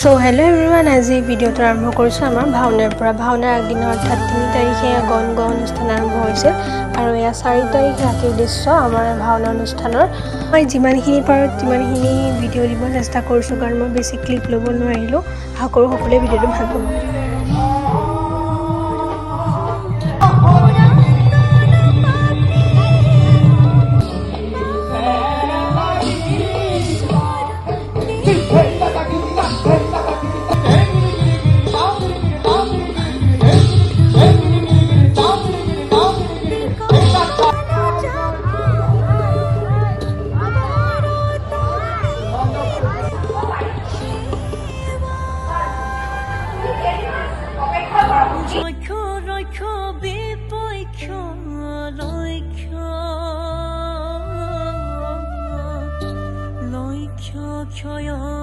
So hello everyone, আজি ভিডিওটো আৰম্ভ কৰিছো আমাৰ ভাওনাৰ পৰা ভাওনাৰ আগদিনা অৰ্থাৎ 3 তাৰিখে গণ অনুষ্ঠান আৰম্ভ হৈছিল আৰু এয়া 4 তাৰিখ ৰাতিৰ দৃশ্য আমাৰ ভাওনা অনুষ্ঠানৰ মই যিমানখিনি পাৰো তিমানখিনি ভিডিও দিব চেষ্টা কৰিছো কাৰণ মই বেছি ক্লিপ ল'ব নোৱাৰিলো আশা কৰো সকলোৱে ভিডিওটো ভাল পাব Kshoya